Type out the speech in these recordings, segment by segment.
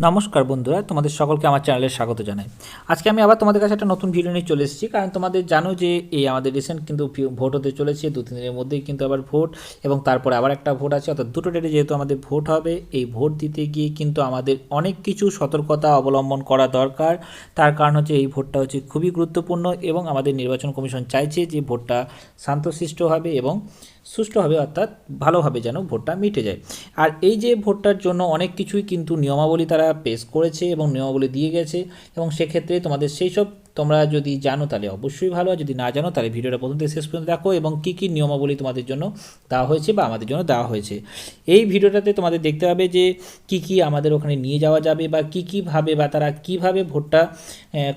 নমস্কার বন্ধুরা, তোমাদের সকলকে আমার চ্যানেলে স্বাগত জানাই। আজকে আমি আবার তোমাদের কাছে একটা নতুন ভিডিও নিয়ে চলে এসেছি, কারণ তোমাদের জানো যে এই আমাদের রিসেন্ট কিন্তু ভোট হতে চলেছে। 2-3 দিনের মধ্যেই কিন্তু আবার ভোট, এবং তারপরে আবার একটা ভোট আছে, অর্থাৎ দুটো ডেটে যেহেতু আমাদের ভোট হবে, এই ভোট দিতে গিয়ে কিন্তু আমাদের অনেক কিছু সতর্কতা অবলম্বন করা দরকার। তার কারণ হচ্ছে এই ভোটটা হচ্ছে খুবই গুরুত্বপূর্ণ, এবং আমাদের নির্বাচন কমিশন চাইছে যে ভোটটা শান্তশিষ্ট হবে এবং সুষ্ঠু হবে, অর্থাৎ ভালোভাবে যেন ভোটটা মিটে যায়। আর এই যে ভোটটার জন্য অনেক কিছুই কিন্তু নিয়মাবলী তারা পেশ করেছে এবং নিয়মাবলী দিয়ে গেছে, এবং সেক্ষেত্রে তোমাদের সেই সব তোমরা যদি জানো তাহলে অবশ্যই ভালো, আর যদি না জানো তাহলে ভিডিওটা প্রথম থেকে শেষ পর্যন্ত দেখো, এবং কী কী নিয়মাবলী তোমাদের জন্য দেওয়া হয়েছে বা আমাদের জন্য দেওয়া হয়েছে। এই ভিডিওটাতে তোমাদের দেখতে হবে যে কী কী আমাদের ওখানে নিয়ে যাওয়া যাবে, বা কী কীভাবে বা তারা কীভাবে ভোটটা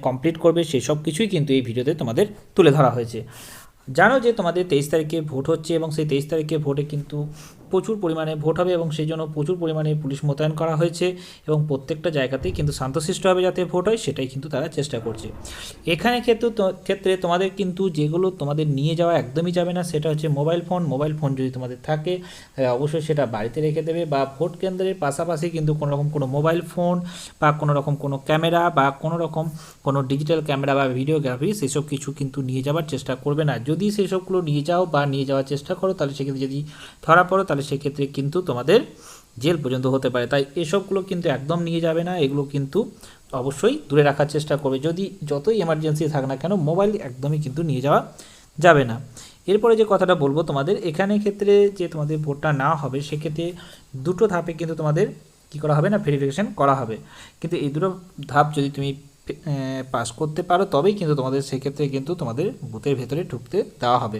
কমপ্লিট করবে, সেসব কিছুই কিন্তু এই ভিডিওতে তোমাদের তুলে ধরা হয়েছে। জানো যে তোমাদের 23 তারিখে ভোট হচ্ছে, এবং সেই 23 তারিখে ভোটে কিন্তু প্রচুর পরিমাণে ভোট হবে, এবং সেই জন্য প্রচুর পরিমাণে পুলিশ মোতায়েন করা হয়েছে, এবং প্রত্যেকটা জায়গাতেই কিন্তু শান্তশিষ্টভাবে যাতে ভোট হয় সেটাই কিন্তু তারা চেষ্টা করছে। এখানে ক্ষেত্রে তোমাদের কিন্তু যেগুলো তোমাদের নিয়ে যাওয়া একদমই যাবে না, সেটা হচ্ছে মোবাইল ফোন যদি তোমাদের থাকে অবশ্যই সেটা বাড়িতে রেখে দেবে, বা ভোট কেন্দ্রের পাশাপাশি কিন্তু কোনোরকম কোনো মোবাইল ফোন বা কোনোরকম কোনো ক্যামেরা বা কোনোরকম কোনো ডিজিটাল ক্যামেরা বা ভিডিওগ্রাফি সেসব কিছু কিন্তু নিয়ে যাওয়ার চেষ্টা করবে না। যদি সেসবগুলো নিয়ে যাও বা নিয়ে যাওয়ার চেষ্টা করো, তাহলে সেক্ষেত্রে যদি ধরা পড়ো তাহলে সেক্ষেত্রে কিন্তু তোমাদের জেল পর্যন্ত হতে পারে। তাই এসবগুলো কিন্তু একদম নিয়ে যাবে না, এগুলো কিন্তু অবশ্যই দূরে রাখার চেষ্টা করবে। যদি যতই এমার্জেন্সি থাক না কেন, মোবাইল একদমই কিন্তু নিয়ে যাওয়া যাবে না। এরপরে যে কথাটা বলবো তোমাদের, এখানে ক্ষেত্রে যে তোমাদের ভোটটা না হবে, সেক্ষেত্রে দুটো ধাপে কিন্তু তোমাদের কী করা হবে না, ভেরিফিকেশান করা হবে। কিন্তু এই দুটো ধাপ যদি তুমি পাস করতে পারো, তবেই কিন্তু তোমাদের সেক্ষেত্রে কিন্তু তোমাদের বুথের ভেতরে ঢুকতে দেওয়া হবে।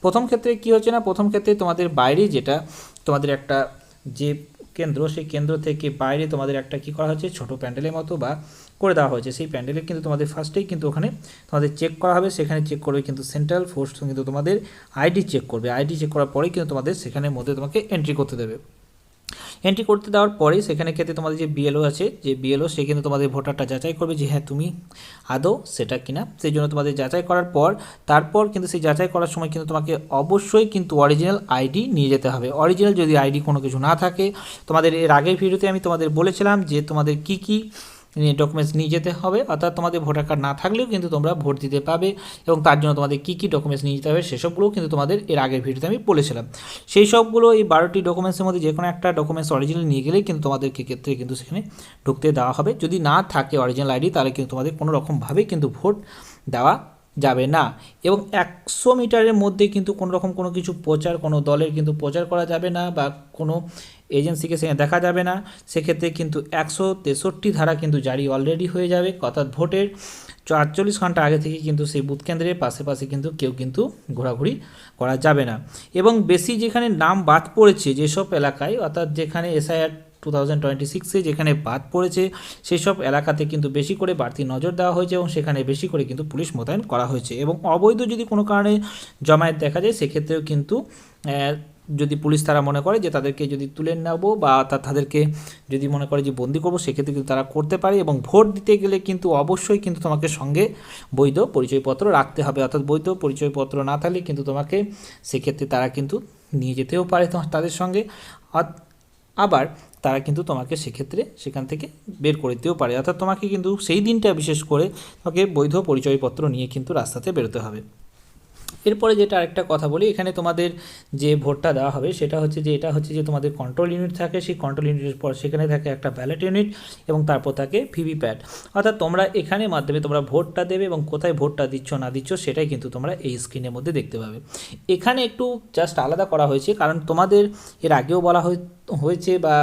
প্রথম ক্ষেত্রে কী হচ্ছে না, প্রথম ক্ষেত্রে তোমাদের বাইরে যেটা তোমাদের একটা যে কেন্দ্র, সেই কেন্দ্র থেকে বাইরে তোমাদের একটা কী করা হয়েছে, ছোটো প্যান্ডেলের মতো বা করে দেওয়া হয়েছে। সেই প্যান্ডেলে কিন্তু তোমাদের ফার্স্টেই কিন্তু ওখানে তোমাদের চেক করা হবে। সেখানে চেক করবে কিন্তু সেন্ট্রাল ফোর্স, কিন্তু তোমাদের আইডি চেক করবে। আইডি চেক করার পরেই কিন্তু তোমাদের সেখানের মধ্যে তোমাকে এন্ট্রি করতে দেবে। এন্ট্রি করতে দেওয়ার পরেই সেখানে ক্ষেত্রে তোমাদের যে বিএলও আছে, যে বিএলও সে কিন্তু তোমাদের ভোটারটা যাচাই করবে যে হ্যাঁ তুমি আদৌ সেটা কিনা। সেই জন্য তোমাদের যাচাই করার পর তারপর কিন্তু সেই যাচাই করার সময় কিন্তু তোমাকে অবশ্যই কিন্তু অরিজিনাল আইডি নিয়ে যেতে হবে। অরিজিনাল যদি আইডি কোনো কিছু না থাকে, তোমাদের এর আগের ভিডিওতে আমি তোমাদের বলেছিলাম যে তোমাদের কী কী ডকুমেন্টস নিয়ে যেতে হবে, অর্থাৎ তোমাদের ভোটার কার্ড না থাকলেও কিন্তু তোমরা ভোট দিতে পাবে, এবং তার জন্য তোমাদের কী কী ডকুমেন্টস নিয়ে যেতে হবে সেসবগুলোও কিন্তু তোমাদের এর আগের ভিডিওতে আমি বলেছিলাম। সেই সবগুলো এই 12টি ডকুমেন্টসের মধ্যে যে কোনো একটা ডকুমেন্টস অরিজিনাল নিয়ে গেলেই কিন্তু তোমাদেরকে ক্ষেত্রে কিন্তু সেখানে ঢুকতে দেওয়া হবে। যদি না থাকে অরিজিনাল আইডি, তাহলে কিন্তু তোমাদের কোনো রকমভাবেই কিন্তু ভোট দেওয়া যাবে না। এবং 100 মিটারের মধ্যে কিন্তু কোনো রকম কোনো কিছু প্রচার, কোনো দলের কিন্তু প্রচার করা যাবে না, বা কোনো এজেন্সিকে সেখানে দেখা যাবে না। সেক্ষেত্রে কিন্তু 163 ধারা কিন্তু জারি অলরেডি হয়ে যাবে, অর্থাৎ ভোটের 48 ঘন্টা আগে থেকে কিন্তু সেই বুথ কেন্দ্রের পাশে কিন্তু কেউ কিন্তু ঘোরাঘুরি করা যাবে না। এবং বেশি যেখানে নাম বাদ পড়েছে যেসব এলাকায়, অর্থাৎ যেখানে এসআইআর 2026-এ যেখানে বাদ পড়েছে, সেই সব এলাকাতে কিন্তু বেশি করে বাড়তি নজর দেওয়া হয়েছে, এবং সেখানে বেশি করে কিন্তু পুলিশ মোতায়েন করা হয়েছে। এবং অবৈধ যদি কোনো কারণে জমায়েত দেখা যায়, সেক্ষেত্রেও কিন্তু যদি পুলিশ তারা মনে করে যে তাদেরকে যদি তুলে নেবো, বা তাদেরকে যদি মনে করে যে বন্দি করবো, সেক্ষেত্রে কিন্তু তারা করতে পারে। এবং ভোট দিতে গেলে কিন্তু অবশ্যই কিন্তু তোমাকে সঙ্গে বৈধ পরিচয়পত্র রাখতে হবে, অর্থাৎ বৈধ পরিচয়পত্র না থাকলে কিন্তু তোমাকে সেক্ষেত্রে তারা কিন্তু নিয়ে যেতেও পারে তাদের সঙ্গে, আবার তারা কিন্তু তোমাকে সেক্ষেত্রে সেখান থেকে বের করে দিতেও পারে। অর্থাৎ তোমাকে কিন্তু সেই দিনটা বিশেষ করে তোমাকে বৈধ পরিচয়পত্র নিয়ে কিন্তু রাস্তাতে বেরোতে হবে। এরপরে যেটা আরেকটা কথা বলি, এখানে তোমাদের যে ভোটটা দেওয়া হবে সেটা হচ্ছে যে এটা হচ্ছে যে তোমাদের কন্ট্রোল ইউনিট থাকে, সেই কন্ট্রোল ইউনিটের পর সেখানে থাকে একটা ব্যালট ইউনিট, এবং তারপর থাকে ভিভিপ্যাট। অর্থাৎ তোমরা এখানে মাধ্যমে তোমরা ভোটটা দেবে, এবং কোথায় ভোটটা দিচ্ছ না দিচ্ছ সেটাই কিন্তু তোমরা এই স্ক্রিনের মধ্যে দেখতে পাবে। এখানে একটু জাস্ট আলাদা করা হয়েছে, কারণ তোমাদের এর আগেও বলা হয়েছে বা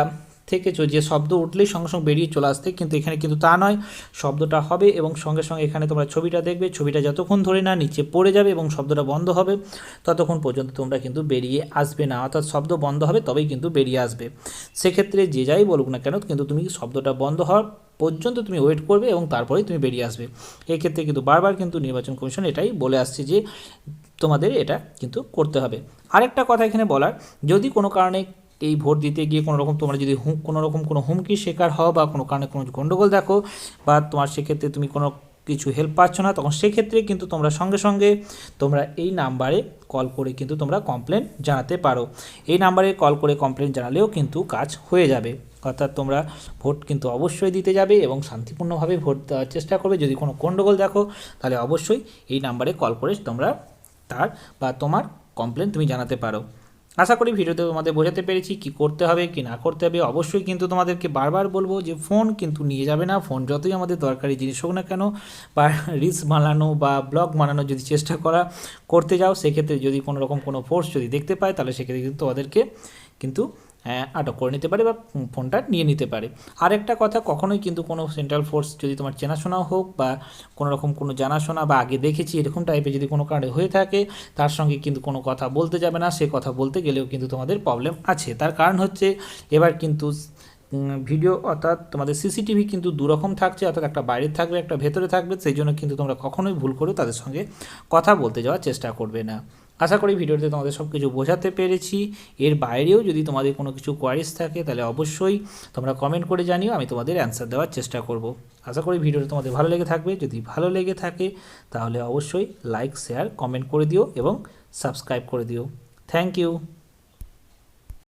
থেকেছো যে শব্দ উঠলেই সঙ্গে সঙ্গে বেরিয়ে চলে আসতে, কিন্তু এখানে কিন্তু তা নয়। শব্দটা হবে এবং সঙ্গে সঙ্গে এখানে তোমরা ছবিটা দেখবে, ছবিটা যতক্ষণ ধরে না নিচে পড়ে যাবে এবং শব্দটা বন্ধ হবে, ততক্ষণ পর্যন্ত তোমরা কিন্তু বেরিয়ে আসবে না। অর্থাৎ শব্দ বন্ধ হবে তবেই কিন্তু বেরিয়ে আসবে। সেক্ষেত্রে যে যাই বলুক না কেন, কিন্তু তুমি শব্দটা বন্ধ হওয়ার পর্যন্ত তুমি ওয়েট করবে, এবং তারপরেই তুমি বেরিয়ে আসবে। এক্ষেত্রে কিন্তু বারবার কিন্তু নির্বাচন কমিশন এটাই বলে আসছে যে তোমাদের এটা কিন্তু করতে হবে। আরেকটা কথা এখানে বলার, যদি কোনো কারণে এই ভোট দিতে গিয়ে কোনো রকম তোমরা যদি কোনো রকম কোনো হুমকির শিকার হও, বা কোনো কারণে কোনো গণ্ডগোল দেখো, বা তোমার সেক্ষেত্রে তুমি কোনো কিছু হেল্প পাচ্ছ না, তখন সেক্ষেত্রে কিন্তু তোমরা সঙ্গে সঙ্গে তোমরা এই নাম্বারে কল করে কিন্তু তোমরা কমপ্লেন জানাতে পারো। এই নাম্বারে কল করে কমপ্লেন জানালেও কিন্তু কাজ হয়ে যাবে। অর্থাৎ তোমরা ভোট কিন্তু অবশ্যই দিতে যাবে এবং শান্তিপূর্ণভাবে ভোট দেওয়ার চেষ্টা করবে। যদি কোনো গণ্ডগোল দেখো তাহলে অবশ্যই এই নাম্বারে কল করে তোমরা তার বা তোমার কমপ্লেন তুমি জানাতে পারো। আশা করি ভিডিওতে তোমাদের বোঝাতে পেরেছি কি করতে হবে কি না করতে হবে। অবশ্যই কিন্তু তোমাদেরকে বারবার বলবো যে ফোন কিন্তু নিয়ে যাবে না। ফোন যতই আমাদের দরকারি জিনিস হোক না কেন, বা রিলস বানানো বা ব্লগ বানানোর যদি চেষ্টা করতে যাও, সেক্ষেত্রে যদি কোনো রকম কোনো ফোর্স যদি দেখতে পায় তাহলে সেক্ষেত্রে কিন্তু তোমাদেরকে কিন্তু আটক করে নিতে পারে বা ফোনটা নিয়ে নিতে পারে। আরেকটা কথা, কখনোই কিন্তু কোনো সেন্ট্রাল ফোর্স যদি তোমার চেনাশোনা হোক বা কোনো রকম কোনো জানাশোনা বা আগে দেখেছি এরকম টাইপের যদি কোনো কার্ডে হয়ে থাকে, তার সঙ্গে কিন্তু কোনো কথা বলতে যাবে না। সে কথা বলতে গেলেও কিন্তু তোমাদের প্রবলেম আছে। তার কারণ হচ্ছে এবার কিন্তু ভিডিও অর্থাৎ তোমাদের সিসিটিভি কিন্তু দুরকম থাকছে, অর্থাৎ একটা বাইরে থাকবে একটা ভেতরে থাকবে। সেই জন্য কিন্তু তোমরা কখনোই ভুল করে তাদের সঙ্গে কথা বলতে যাওয়ার চেষ্টা করবে না। আশা করি ভিডিওতে তোমাদের সব কিছু বোঝাতে পেরেছি। এর বাইরেও যদি তোমাদের কোনো কিছু কোয়ারিজ থাকে তাহলে অবশ্যই তোমরা কমেন্ট করে জানিও, আমি তোমাদের অ্যান্সার দেওয়ার চেষ্টা করব। আশা করি ভিডিওটা তোমাদের ভালো লেগে থাকবে। যদি ভালো লেগে থাকে তাহলে অবশ্যই লাইক শেয়ার কমেন্ট করে দিও এবং সাবস্ক্রাইব করে দিও। Thank you.